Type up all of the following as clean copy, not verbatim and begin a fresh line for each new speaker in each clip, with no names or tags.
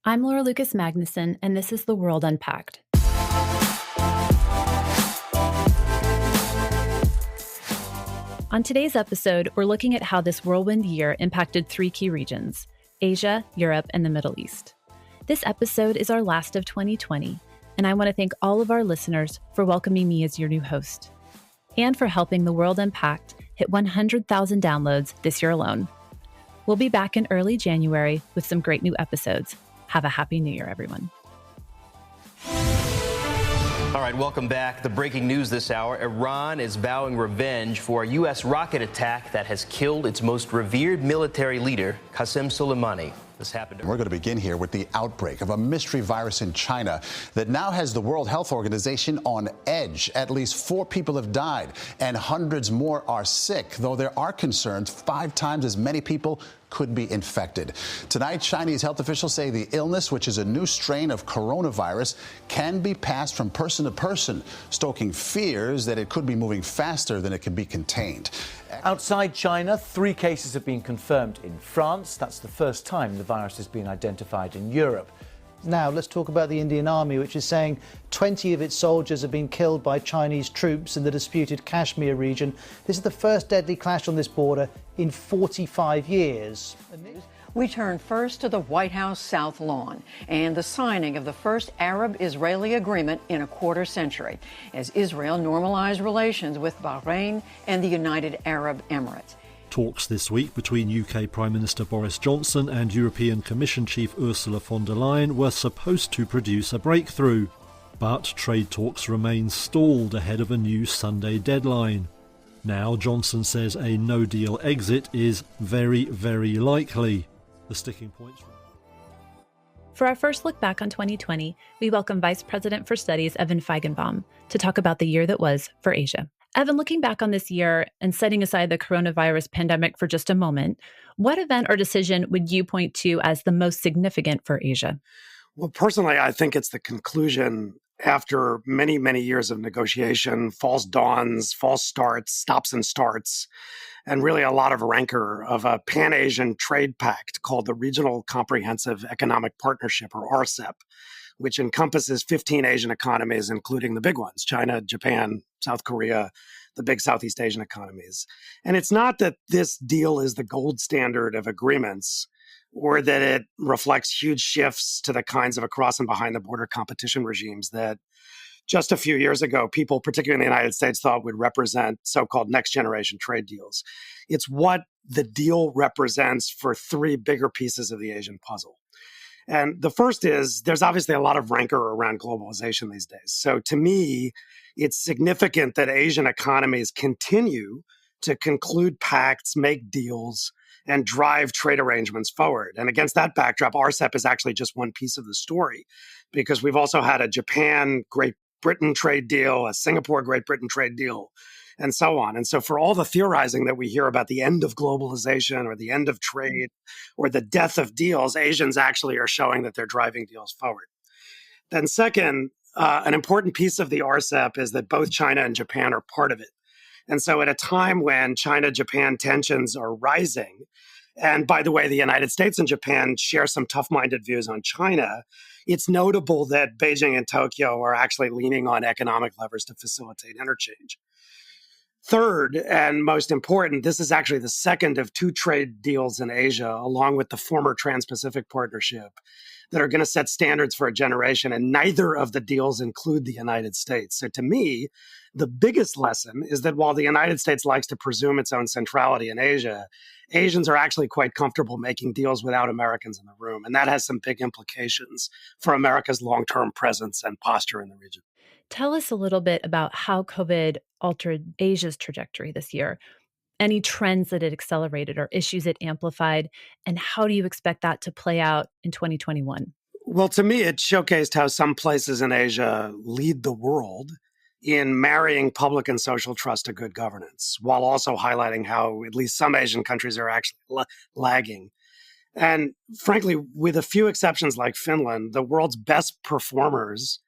I'm Laura Lucas Magnuson, and this is The World Unpacked. On today's episode, we're looking at how this whirlwind year impacted three key regions: Asia, Europe, and the Middle East. This episode is our last of 2020, and I want to thank all of our listeners for welcoming me as your new host, and for helping The World Unpacked hit 100,000 downloads this year alone. We'll be back in early January with some great new episodes. Have a happy new year, everyone.
All right, welcome back. The breaking news this hour: Iran is vowing revenge for a U.S. rocket attack that has killed its most revered military leader, Qasem Soleimani. This happened.
We're going to begin here with the outbreak of a mystery virus in China that now has the World Health Organization on edge. At least 4 people have died and hundreds more are sick, though there are concerns 5 times as many people could be infected. Tonight, Chinese health officials say the illness, which is a new strain of coronavirus, can be passed from person to person, stoking fears that it could be moving faster than it can be contained.
Outside China, 3 cases have been confirmed in France. That's the first time the virus has been identified in Europe. Now, let's talk about the Indian Army, which is saying 20 of its soldiers have been killed by Chinese troops in the disputed Kashmir region. This is the first deadly clash on this border in 45 years.
We turn first to the White House South Lawn and the signing of the first Arab-Israeli agreement in a quarter century as Israel normalized relations with Bahrain and the United Arab Emirates.
Talks this week between UK Prime Minister Boris Johnson and European Commission Chief Ursula von der Leyen were supposed to produce a breakthrough. But trade talks remain stalled ahead of a new Sunday deadline. Now Johnson says a no-deal exit is very, very likely. The sticking points.
For our first look back on 2020, we welcome Vice President for Studies Evan Feigenbaum to talk about the year that was for Asia. Evan, looking back on this year and setting aside the coronavirus pandemic for just a moment, what event or decision would you point to as the most significant for Asia?
Well, personally, I think it's the conclusion after many, many years of negotiation, false dawns, false starts, stops and starts, and really a lot of rancor of a Pan-Asian trade pact called the Regional Comprehensive Economic Partnership, or RCEP, which encompasses 15 Asian economies, including the big ones: China, Japan, South Korea, the big Southeast Asian economies. And it's not that this deal is the gold standard of agreements or that it reflects huge shifts to the kinds of across and behind the border competition regimes that just a few years ago, people, particularly in the United States, thought would represent so-called next-generation trade deals. It's what the deal represents for 3 bigger pieces of the Asian puzzle. And the first is there's obviously a lot of rancor around globalization these days. So to me, it's significant that Asian economies continue to conclude pacts, make deals, and drive trade arrangements forward. And against that backdrop, RCEP is actually just one piece of the story, because we've also had a Japan-Great Britain trade deal, a Singapore-Great Britain trade deal, and so on. And so for all the theorizing that we hear about the end of globalization or the end of trade or the death of deals, Asians actually are showing that they're driving deals forward. Then second, an important piece of the RCEP is that both China and Japan are part of it. And so at a time when China-Japan tensions are rising, and by the way, the United States and Japan share some tough-minded views on China, it's notable that Beijing and Tokyo are actually leaning on economic levers to facilitate interchange. Third, and most important, this is actually the second of 2 trade deals in Asia, along with the former Trans-Pacific Partnership, that are going to set standards for a generation, and neither of the deals include the United States. So to me, the biggest lesson is that while the United States likes to presume its own centrality in Asia, Asians are actually quite comfortable making deals without Americans in the room. And that has some big implications for America's long-term presence and posture in the region.
Tell us a little bit about how COVID altered Asia's trajectory this year. Any trends that it accelerated or issues it amplified, and how do you expect that to play out in 2021?
Well, to me, it showcased how some places in Asia lead the world in marrying public and social trust to good governance, while also highlighting how at least some Asian countries are actually lagging. And frankly, with a few exceptions like Finland, the world's best performers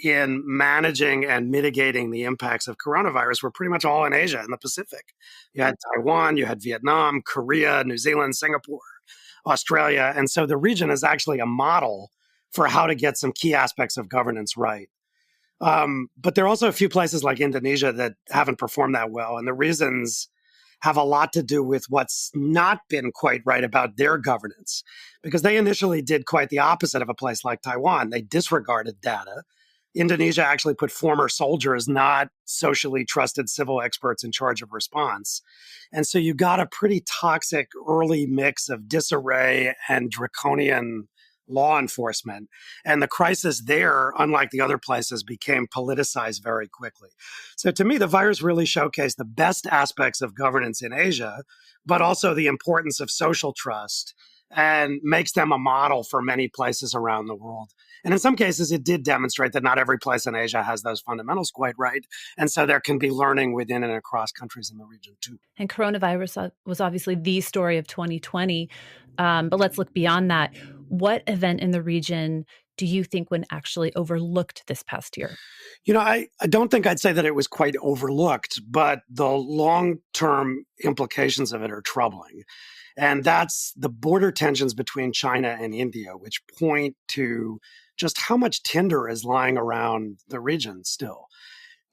in managing and mitigating the impacts of coronavirus were pretty much all in Asia and the Pacific. You had Taiwan, you had Vietnam, Korea, New Zealand, Singapore, Australia. And so the region is actually a model for how to get some key aspects of governance right. But there are also a few places like Indonesia that haven't performed that well. And the reasons have a lot to do with what's not been quite right about their governance, because they initially did quite the opposite of a place like Taiwan. They disregarded data. Indonesia actually put former soldiers, not socially trusted civil experts, in charge of response. And so you got a pretty toxic early mix of disarray and draconian law enforcement. And the crisis there, unlike the other places, became politicized very quickly. So to me, the virus really showcased the best aspects of governance in Asia, but also the importance of social trust, and makes them a model for many places around the world. And in some cases, it did demonstrate that not every place in Asia has those fundamentals quite right. And so there can be learning within and across countries in the region, too.
And coronavirus was obviously the story of 2020. But let's look beyond that. What event in the region do you think went actually overlooked this past year?
I don't think I'd say that it was quite overlooked, but the long-term implications of it are troubling. And that's the border tensions between China and India, which point to just how much tinder is lying around the region still.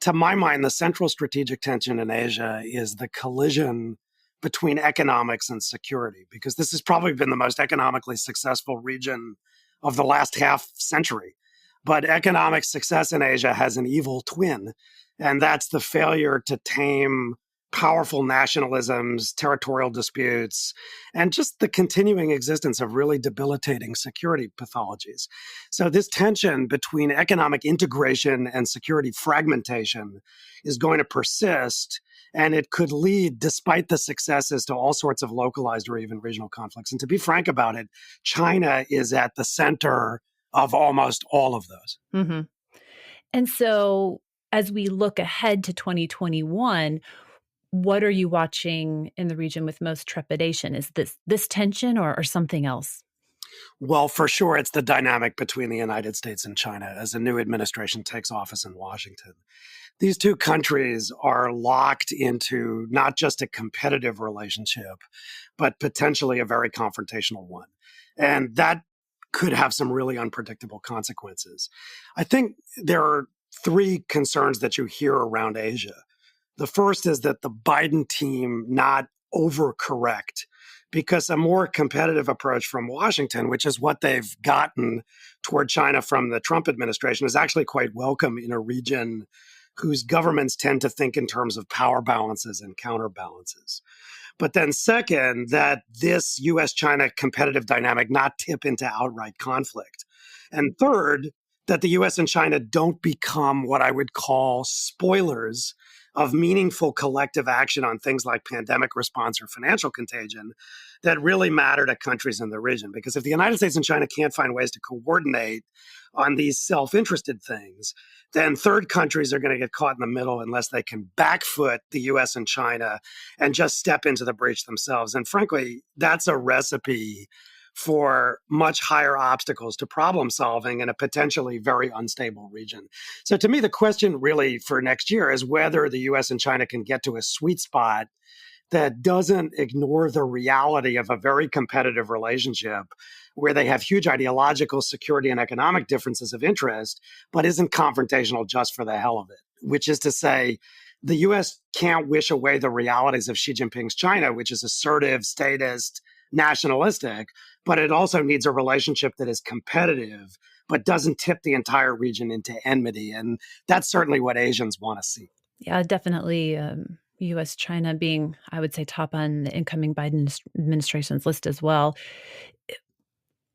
To my mind, the central strategic tension in Asia is the collision between economics and security, because this has probably been the most economically successful region of the last half century. But economic success in Asia has an evil twin, and that's the failure to tame powerful nationalisms, territorial disputes, and just the continuing existence of really debilitating security pathologies. So this tension between economic integration and security fragmentation is going to persist, and it could lead, despite the successes, to all sorts of localized or even regional conflicts. And to be frank about it, China is at the center of almost all of those.
Mm-hmm. And so as we look ahead to 2021, what are you watching in the region with most trepidation? Is this tension or something else?
Well, for sure, it's the dynamic between the United States and China as a new administration takes office in Washington. These two countries are locked into not just a competitive relationship, but potentially a very confrontational one. And that could have some really unpredictable consequences. I think there are three concerns that you hear around Asia. The first is that the Biden team not overcorrect, because a more competitive approach from Washington, which is what they've gotten toward China from the Trump administration, is actually quite welcome in a region whose governments tend to think in terms of power balances and counterbalances. But then second, that this US-China competitive dynamic not tip into outright conflict. And third, that the US and China don't become what I would call spoilers of meaningful collective action on things like pandemic response or financial contagion that really matter to countries in the region. Because if the United States and China can't find ways to coordinate on these self-interested things, then third countries are going to get caught in the middle unless they can backfoot the US and China and just step into the breach themselves. And frankly, that's a recipe for much higher obstacles to problem solving in a potentially very unstable region. So to me, the question really for next year is whether the US and China can get to a sweet spot that doesn't ignore the reality of a very competitive relationship where they have huge ideological, security, and economic differences of interest, but isn't confrontational just for the hell of it, which is to say, the US can't wish away the realities of Xi Jinping's China, which is assertive, statist, nationalistic, but it also needs a relationship that is competitive, but doesn't tip the entire region into enmity. And that's certainly what Asians want to see.
Yeah, definitely. US-China being, I would say, top on the incoming Biden administration's list as well.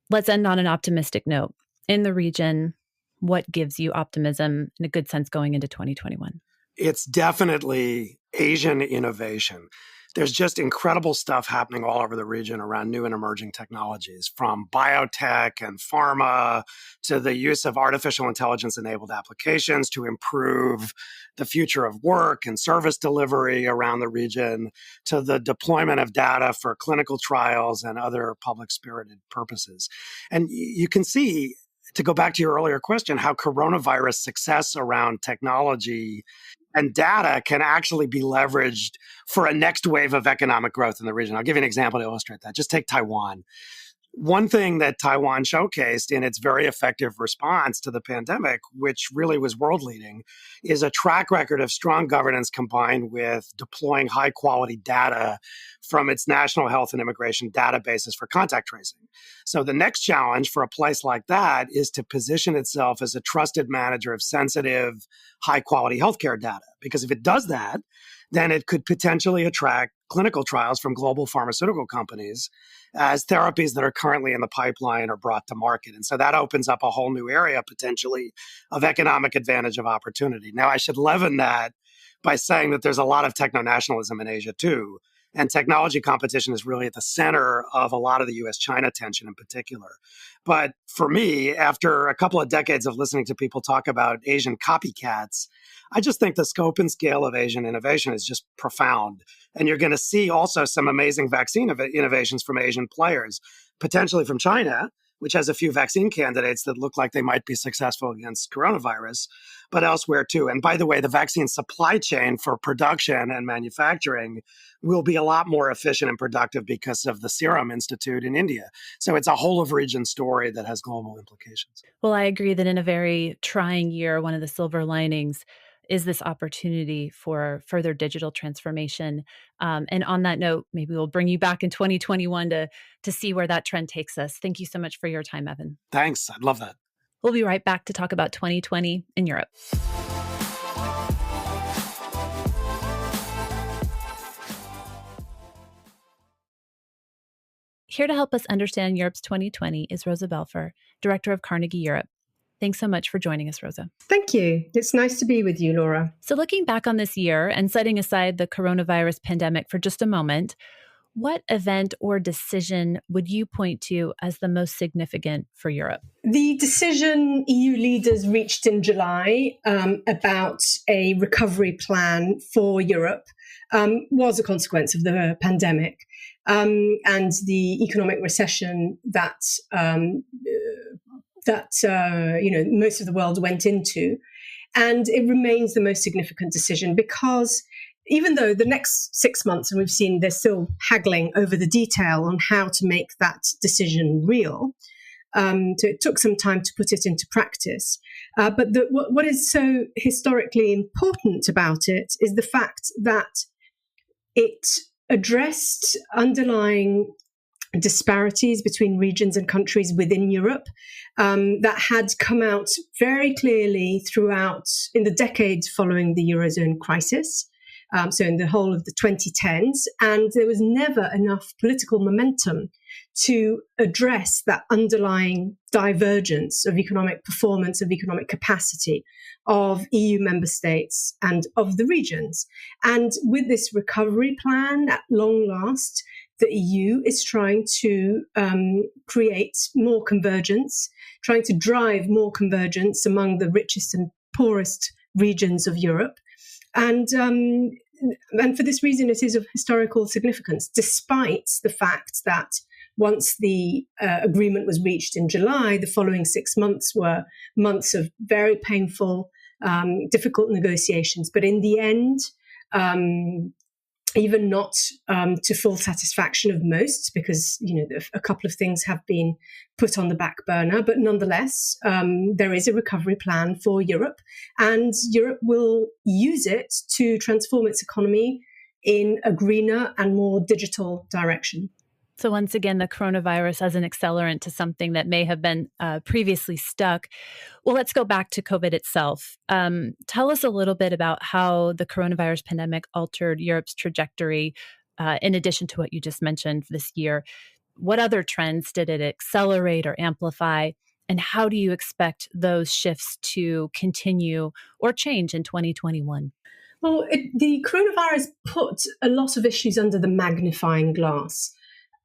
Let's end on an optimistic note. In the region, what gives you optimism in a good sense going into 2021?
It's definitely Asian innovation. There's just incredible stuff happening all over the region around new and emerging technologies, from biotech and pharma to the use of artificial intelligence-enabled applications to improve the future of work and service delivery around the region, to the deployment of data for clinical trials and other public-spirited purposes. And you can see, to go back to your earlier question, how coronavirus success around technology and data can actually be leveraged for a next wave of economic growth in the region. I'll give you an example to illustrate that. Just take Taiwan. One thing that Taiwan showcased in its very effective response to the pandemic, which really was world leading, is a track record of strong governance combined with deploying high quality data from its national health and immigration databases for contact tracing. So the next challenge for a place like that is to position itself as a trusted manager of sensitive, high quality healthcare data. Because if it does that, then it could potentially attract clinical trials from global pharmaceutical companies as therapies that are currently in the pipeline are brought to market. And so that opens up a whole new area potentially of economic advantage of opportunity. Now, I should leaven that by saying that there's a lot of techno-nationalism in Asia too. And technology competition is really at the center of a lot of the US-China tension in particular. But for me, after a couple of decades of listening to people talk about Asian copycats, I just think the scope and scale of Asian innovation is just profound. And you're going to see also some amazing vaccine innovations from Asian players, potentially from China, which has a few vaccine candidates that look like they might be successful against coronavirus, but elsewhere too. And by the way, the vaccine supply chain for production and manufacturing will be a lot more efficient and productive because of the Serum Institute in India. So it's a whole of region story that has global implications.
Well, I agree that in a very trying year, one of the silver linings is this opportunity for further digital transformation. And on that note, maybe we'll bring you back in 2021 to see where that trend takes us. Thank you so much for your time, Evan.
Thanks. I'd love that.
We'll be right back to talk about 2020 in Europe. Here to help us understand Europe's 2020 is Rosa Balfour, Director of Carnegie Europe. Thanks so much for joining us, Rosa.
Thank you. It's nice to be with you, Laura.
So looking back on this year and setting aside the coronavirus pandemic for just a moment, what event or decision would you point to as the most significant for Europe?
The decision EU leaders reached in July about a recovery plan for Europe was a consequence of the pandemic and the economic recession that most of the world went into. And it remains the most significant decision because even though the next 6 months, and we've seen they're still haggling over the detail on how to make that decision real, so it took some time to put it into practice. But what is so historically important about it is the fact that it addressed underlying disparities between regions and countries within Europe that had come out very clearly throughout in the decades following the Eurozone crisis. So in the whole of the 2010s, and there was never enough political momentum to address that underlying divergence of economic performance, of economic capacity of EU member states and of the regions. And with this recovery plan, at long last, the EU is trying to create more convergence, trying to drive more convergence among the richest and poorest regions of Europe. And for this reason, it is of historical significance, despite the fact that once the agreement was reached in July, the following 6 months were months of very painful, difficult negotiations. But in the end, even not to full satisfaction of most, because a couple of things have been put on the back burner. But nonetheless, there is a recovery plan for Europe, and Europe will use it to transform its economy in a greener and more digital direction.
So once again, the coronavirus as an accelerant to something that may have been previously stuck. Well, let's go back to COVID itself. Tell us a little bit about how the coronavirus pandemic altered Europe's trajectory, in addition to what you just mentioned this year. What other trends did it accelerate or amplify? And how do you expect those shifts to continue or change in 2021?
Well, the coronavirus put a lot of issues under the magnifying glass.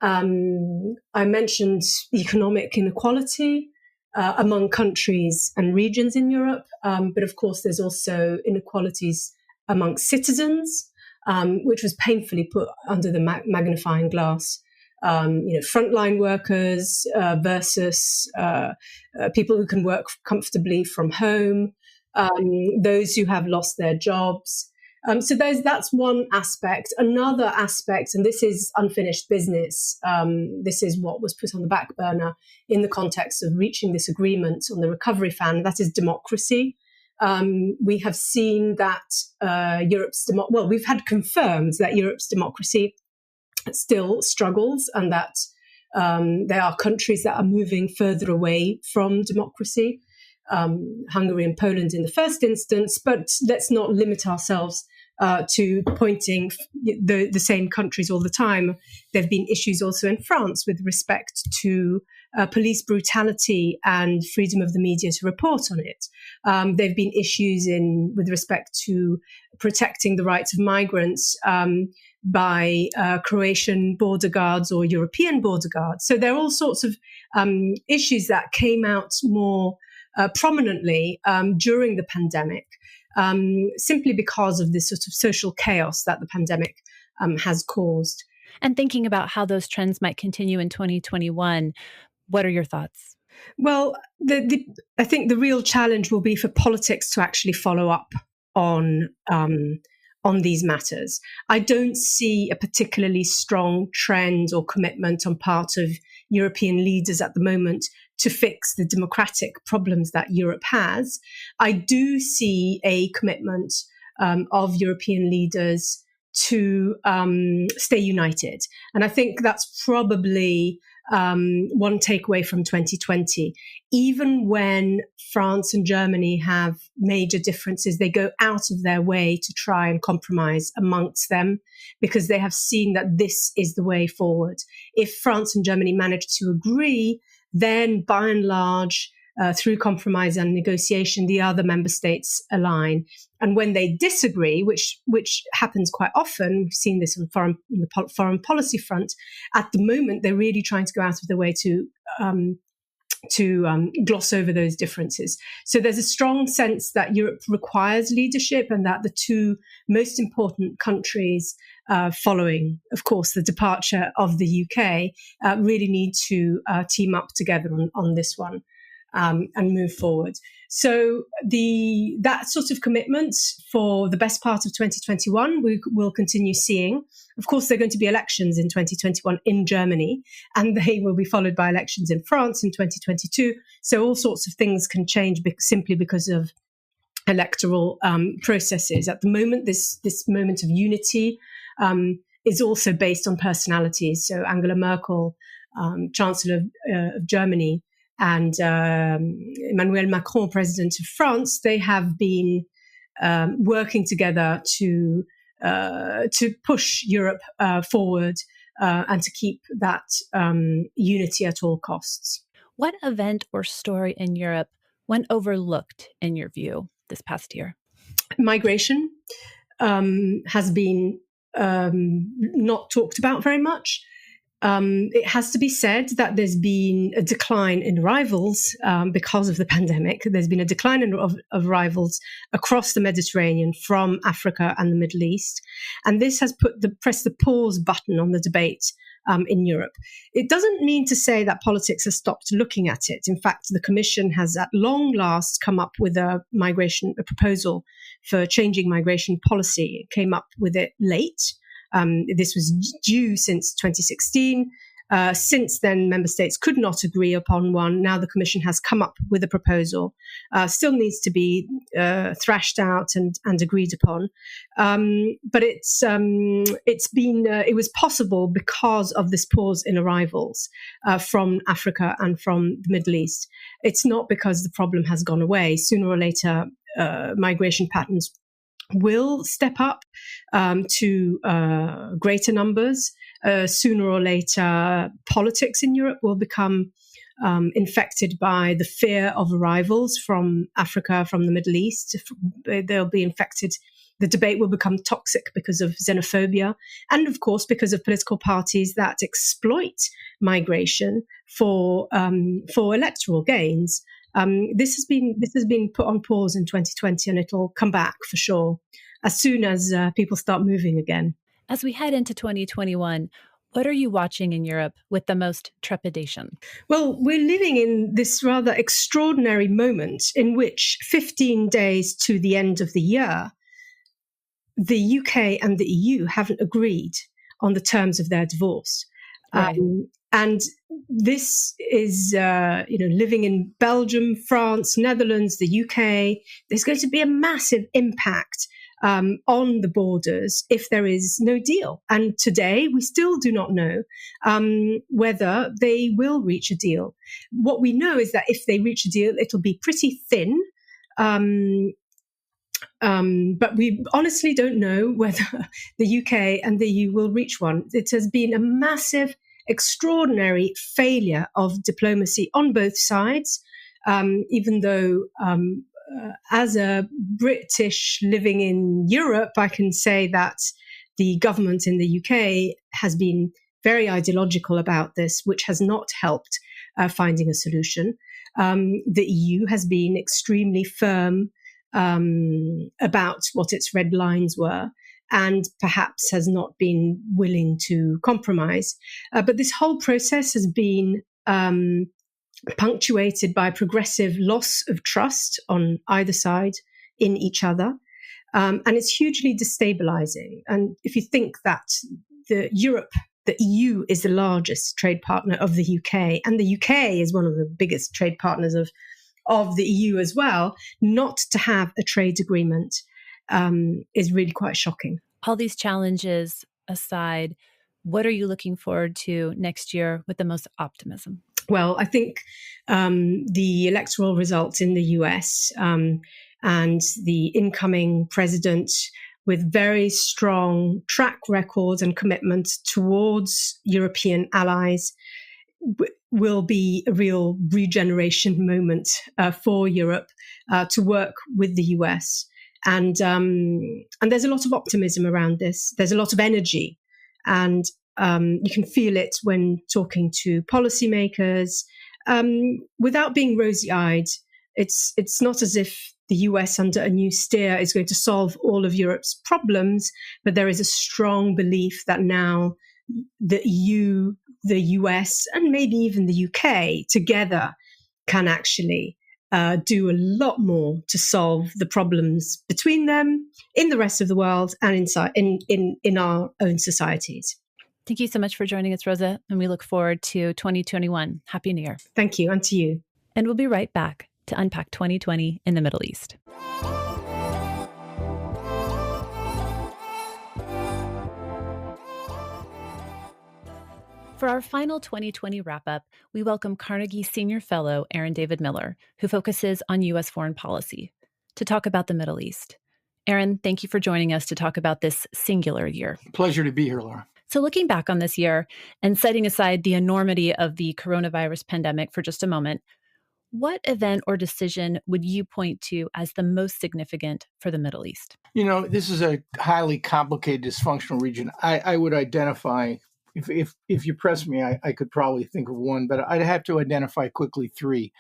I mentioned economic inequality among countries and regions in Europe, but of course there's also inequalities amongst citizens, which was painfully put under the magnifying glass. Frontline workers versus people who can work comfortably from home, those who have lost their jobs. So that's one aspect. Another aspect, and this is unfinished business, this is what was put on the back burner in the context of reaching this agreement on the recovery fund, that is democracy. We have seen that we've had confirmed that Europe's democracy still struggles, and that there are countries that are moving further away from democracy. Hungary and Poland in the first instance, but let's not limit ourselves to pointing the same countries all the time. There have been issues also in France with respect to police brutality and freedom of the media to report on it. There have been issues with respect to protecting the rights of migrants by Croatian border guards or European border guards. So there are all sorts of issues that came out more prominently during the pandemic, simply because of this sort of social chaos that the pandemic has caused.
And thinking about how those trends might continue in 2021, what are your thoughts?
Well, I think the real challenge will be for politics to actually follow up on these matters. I don't see a particularly strong trend or commitment on part of European leaders at the moment to fix the democratic problems that Europe has. I do see a commitment of European leaders to stay united. And I think that's probably one takeaway from 2020. Even when France and Germany have major differences, they go out of their way to try and compromise amongst them, because they have seen that this is the way forward. If France and Germany manage to agree, then by and large, through compromise and negotiation, the other member states align. And when they disagree, which happens quite often, we've seen this on the foreign policy front, at the moment, they're really trying to go out of their way to gloss over those differences. So there's a strong sense that Europe requires leadership, and that the two most important countries following, of course, the departure of the UK, really need to team up together on this one. And move forward. So that sort of commitment for the best part of 2021, we will continue seeing. Of course, there are going to be elections in 2021 in Germany, and they will be followed by elections in France in 2022. So all sorts of things can change simply because of electoral processes. At the moment, this moment of unity is also based on personalities. So Angela Merkel, Chancellor of Germany, and Emmanuel Macron, President of France, they have been working together to push Europe forward and to keep that unity at all costs.
What event or story in Europe went overlooked in your view this past year?
Migration has been not talked about very much. It has to be said that there's been a decline in arrivals because of the pandemic. There's been a decline of arrivals across the Mediterranean from Africa and the Middle East. And this has pressed the pause button on the debate in Europe. It doesn't mean to say that politics has stopped looking at it. In fact, the Commission has at long last come up with a proposal for changing migration policy. It came up with it late. This was due since 2016. Since then, member states could not agree upon one. Now the Commission has come up with a proposal. Still needs to be thrashed out and agreed upon. But it was possible because of this pause in arrivals from Africa and from the Middle East. It's not because the problem has gone away. Sooner or later, migration patterns will step up to greater numbers. Sooner or later, politics in Europe will become infected by the fear of arrivals from Africa, from the Middle East. They'll be infected. The debate will become toxic because of xenophobia, and of course because of political parties that exploit migration for electoral gains. This has been put on pause in 2020, and it'll come back for sure as soon as people start moving again.
As we head into 2021, what are you watching in Europe with the most trepidation?
Well, we're living in this rather extraordinary moment in which 15 days to the end of the year, the UK and the EU haven't agreed on the terms of their divorce.
Right.
And this is, living in Belgium, France, Netherlands, the UK, there's going to be a massive impact on the borders if there is no deal. And today, we still do not know whether they will reach a deal. What we know is that if they reach a deal, it'll be pretty thin. But we honestly don't know whether the UK and the EU will reach one. It has been a massive, extraordinary failure of diplomacy on both sides, even though as a British living in Europe, I can say that the government in the UK has been very ideological about this, which has not helped finding a solution. The EU has been extremely firm about what its red lines were, and perhaps has not been willing to compromise. But this whole process has been punctuated by progressive loss of trust on either side in each other. And it's hugely destabilizing. And if you think that the EU is the largest trade partner of the UK, and the UK is one of the biggest trade partners of the EU as well, not to have a trade agreement is really quite shocking.
All these challenges aside, what are you looking forward to next year with the most optimism?
Well, I think the electoral results in the US and the incoming president with very strong track records and commitments towards European allies will be a real regeneration moment for Europe to work with the US. And there's a lot of optimism around this. There's a lot of energy. And you can feel it when talking to policymakers. Without being rosy-eyed, it's not as if the US under a new steer is going to solve all of Europe's problems, but there is a strong belief that now the EU, the US, and maybe even the UK together can actually do a lot more to solve the problems between them, in the rest of the world, and inside in our own societies.
Thank you so much for joining us, Rosa, and we look forward to 2021. Happy New Year.
Thank you, and to you.
And we'll be right back to unpack 2020 in the Middle East. For our final 2020 wrap-up, we welcome Carnegie Senior Fellow Aaron David Miller, who focuses on U.S. foreign policy, to talk about the Middle East. Aaron, thank you for joining us to talk about this singular year.
Pleasure to be here, Laura.
So looking back on this year and setting aside the enormity of the coronavirus pandemic for just a moment, what event or decision would you point to as the most significant for the Middle East?
You know, this is a highly complicated, dysfunctional region. I would identify, if you press me, I could probably think of one, but I'd have to identify quickly three.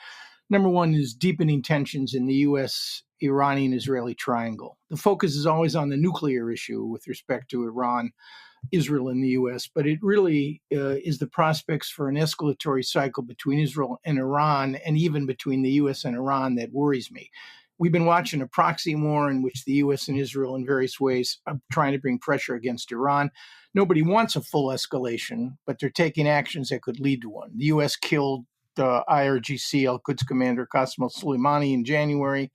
Number one is deepening tensions in the U.S., Iranian-Israeli triangle. The focus is always on the nuclear issue with respect to Iran, Israel, and the U.S., but it really is the prospects for an escalatory cycle between Israel and Iran, and even between the U.S. and Iran, that worries me. We've been watching a proxy war in which the U.S. and Israel in various ways are trying to bring pressure against Iran. Nobody wants a full escalation, but they're taking actions that could lead to one. The U.S. killed IRGC Al-Quds commander Qasem Soleimani in January.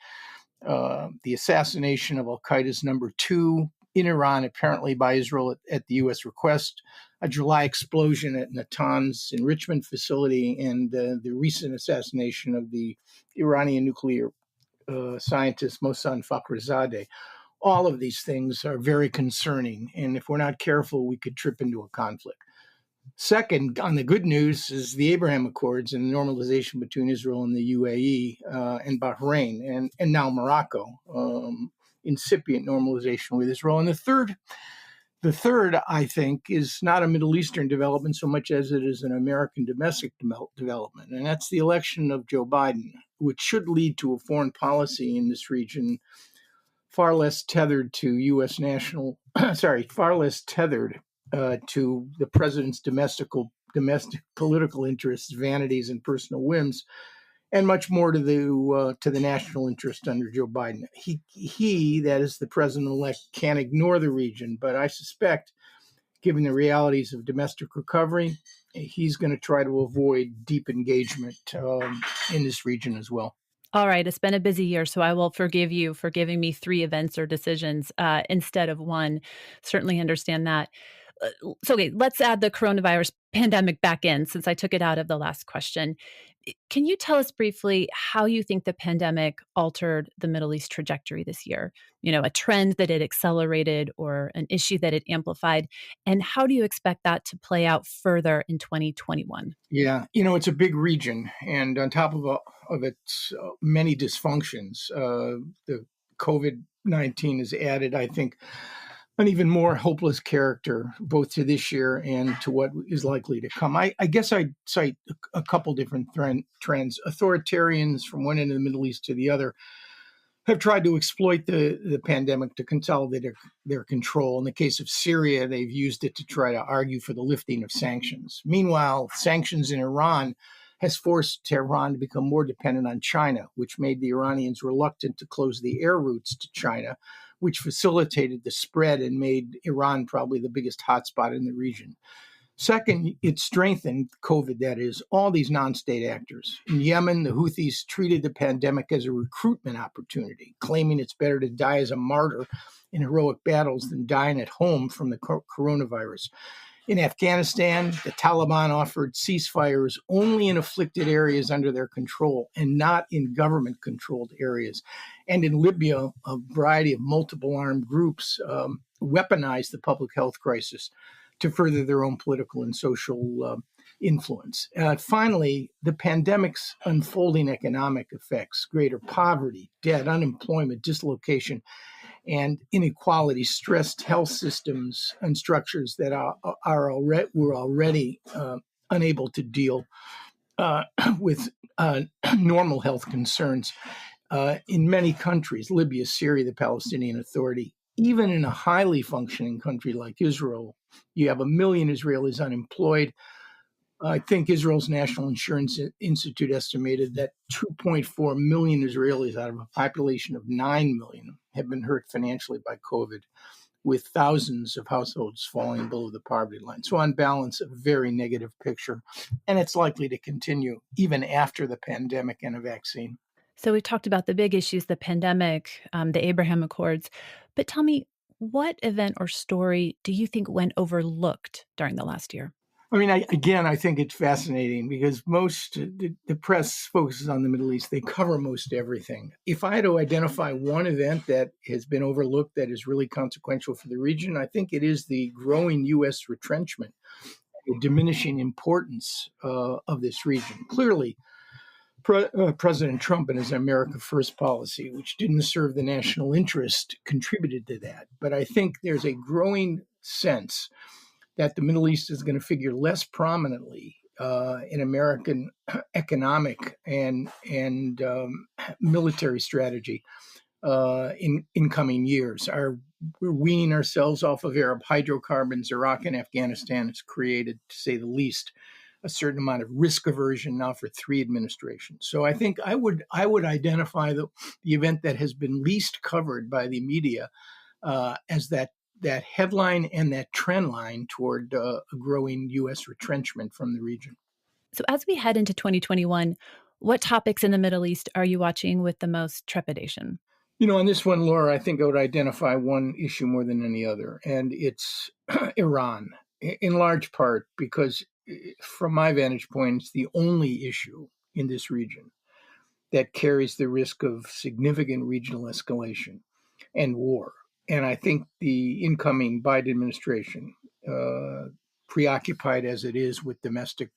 The assassination of Al-Qaeda's number 2 in Iran, apparently by Israel at the U.S. request, a July explosion at Natanz enrichment facility, and the recent assassination of the Iranian nuclear scientist Mohsen Fakhrizadeh. All of these things are very concerning, and if we're not careful, we could trip into a conflict. Second, on the good news, is the Abraham Accords and the normalization between Israel and the UAE and Bahrain, and now Morocco, incipient normalization with Israel. And the third, I think, is not a Middle Eastern development so much as it is an American domestic development, and that's the election of Joe Biden, which should lead to a foreign policy in this region far less tethered to U.S. far less tethered to the president's domestic political interests, vanities, and personal whims, and much more to the national interest under Joe Biden. He, that is the president-elect, can't ignore the region, but I suspect, given the realities of domestic recovery, he's going to try to avoid deep engagement in this region as well.
All right, it's been a busy year, so I will forgive you for giving me 3 events or decisions instead of 1. Certainly understand that. So, okay, let's add the coronavirus pandemic back in since I took it out of the last question. Can you tell us briefly how you think the pandemic altered the Middle East trajectory this year? You know, a trend that it accelerated or an issue that it amplified? And how do you expect that to play out further in 2021?
Yeah, it's a big region, and on top of its many dysfunctions, the COVID-19 has added, I think, an even more hopeless character, both to this year and to what is likely to come. I guess I'd cite a couple different trends. Authoritarians from one end of the Middle East to the other have tried to exploit the pandemic to consolidate their control. In the case of Syria, they've used it to try to argue for the lifting of sanctions. Meanwhile, sanctions in Iran has forced Tehran to become more dependent on China, which made the Iranians reluctant to close the air routes to China, which facilitated the spread and made Iran probably the biggest hotspot in the region. Second, it strengthened COVID, that is, all these non-state actors. In Yemen, the Houthis treated the pandemic as a recruitment opportunity, claiming it's better to die as a martyr in heroic battles than dying at home from the coronavirus. In Afghanistan, the Taliban offered ceasefires only in afflicted areas under their control and not in government-controlled areas. And in Libya, a variety of multiple armed groups weaponized the public health crisis to further their own political and social influence. Finally, the pandemic's unfolding economic effects, greater poverty, debt, unemployment, dislocation, and inequality stressed health systems and structures that were already unable to deal with normal health concerns. In many countries, Libya, Syria, the Palestinian Authority, even in a highly functioning country like Israel, you have 1 million Israelis unemployed. I think Israel's National Insurance Institute estimated that 2.4 million Israelis out of a population of 9 million have been hurt financially by COVID, with thousands of households falling below the poverty line. So on balance, a very negative picture, and it's likely to continue even after the pandemic and a vaccine.
So we talked about the big issues, the pandemic, the Abraham Accords, but tell me, what event or story do you think went overlooked during the last year?
I mean, I think it's fascinating because the press focuses on the Middle East. They cover most everything. If I had to identify one event that has been overlooked that is really consequential for the region, I think it is the growing U.S. retrenchment, the diminishing importance of this region. Clearly, President Trump and his America First policy, which didn't serve the national interest, contributed to that. But I think there's a growing sense that the Middle East is going to figure less prominently in American economic and military strategy in coming years. We're weaning ourselves off of Arab hydrocarbons. Iraq and Afghanistan has created, to say the least, a certain amount of risk aversion now for 3 administrations. So I think I would identify the event that has been least covered by the media as that headline and that trend line toward a growing U.S. retrenchment from the region.
So as we head into 2021, what topics in the Middle East are you watching with the most trepidation?
On this one, Laura, I think I would identify one issue more than any other, and it's Iran, in large part because, from my vantage point, it's the only issue in this region that carries the risk of significant regional escalation and war. And I think the incoming Biden administration, preoccupied as it is with domestic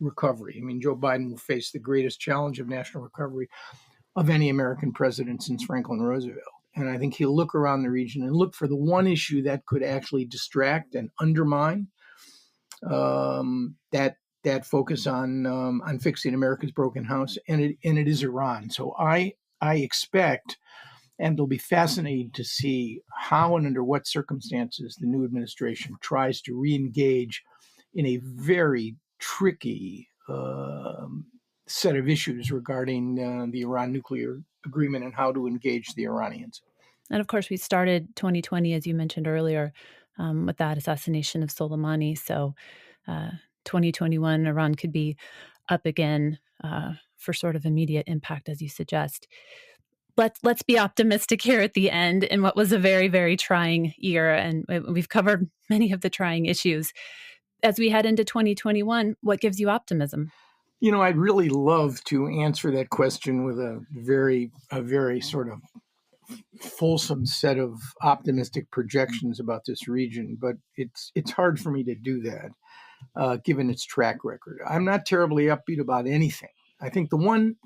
recovery, I mean, Joe Biden will face the greatest challenge of national recovery of any American president since Franklin Roosevelt. And I think he'll look around the region and look for the one issue that could actually distract and undermine that focus on fixing America's broken house, and it is Iran. So I expect, and it'll be fascinating to see how and under what circumstances the new administration tries to re-engage in a very tricky set of issues regarding the Iran nuclear agreement and how to engage the Iranians.
And of course, we started 2020, as you mentioned earlier, with that assassination of Soleimani. So 2021, Iran could be up again for sort of immediate impact, as you suggest. Let's be optimistic here at the end in what was a very, very trying year. And we've covered many of the trying issues. As we head into 2021, what gives you optimism?
I'd really love to answer that question with a very sort of fulsome set of optimistic projections about this region, but it's hard for me to do that, given its track record. I'm not terribly upbeat about anything. I think the one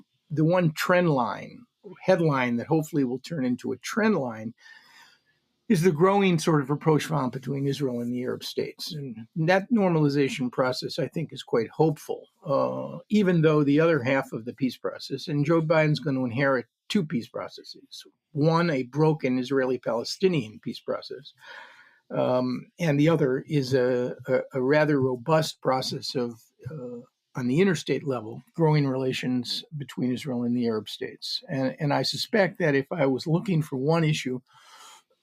trend line, headline that hopefully will turn into a trend line is the growing sort of rapprochement between Israel and the Arab states. And that normalization process, I think, is quite hopeful, even though the other half of the peace process, and Joe Biden's going to inherit two peace processes. One, a broken Israeli-Palestinian peace process, and the other is a rather robust process of on the interstate level, growing relations between Israel and the Arab states. And I suspect that if I was looking for one issue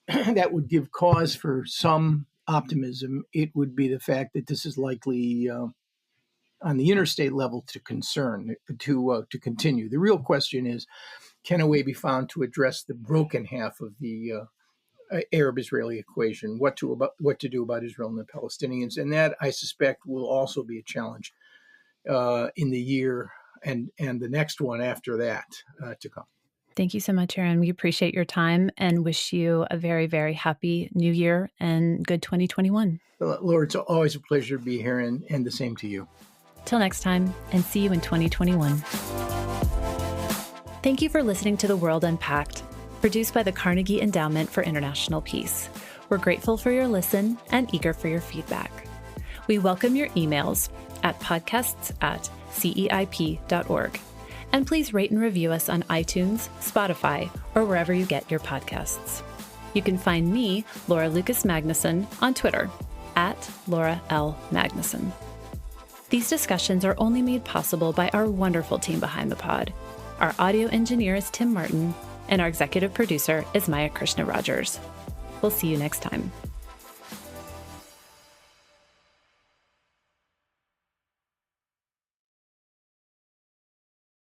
that would give cause for some optimism, it would be the fact that this is likely on the interstate level to continue. The real question is, can a way be found to address the broken half of the Arab-Israeli equation? What to do about Israel and the Palestinians? And that, I suspect, will also be a challenge in the year and the next one after that to come.
Thank you so much, Aaron. We appreciate your time and wish you a very, very happy new year and good 2021.
Laura, it's always a pleasure to be here, and the same to you.
Till next time, and see you in 2021. Thank you for listening to The World Unpacked, produced by the Carnegie Endowment for International Peace. We're grateful for your listen and eager for your feedback. We welcome your emails at podcasts@ceip.org. And please rate and review us on iTunes, Spotify, or wherever you get your podcasts. You can find me, Laura Lucas Magnuson, on Twitter @Laura L. Magnuson. These discussions are only made possible by our wonderful team behind the pod. Our audio engineer is Tim Martin, and our executive producer is Maya Krishna Rogers. We'll see you next time.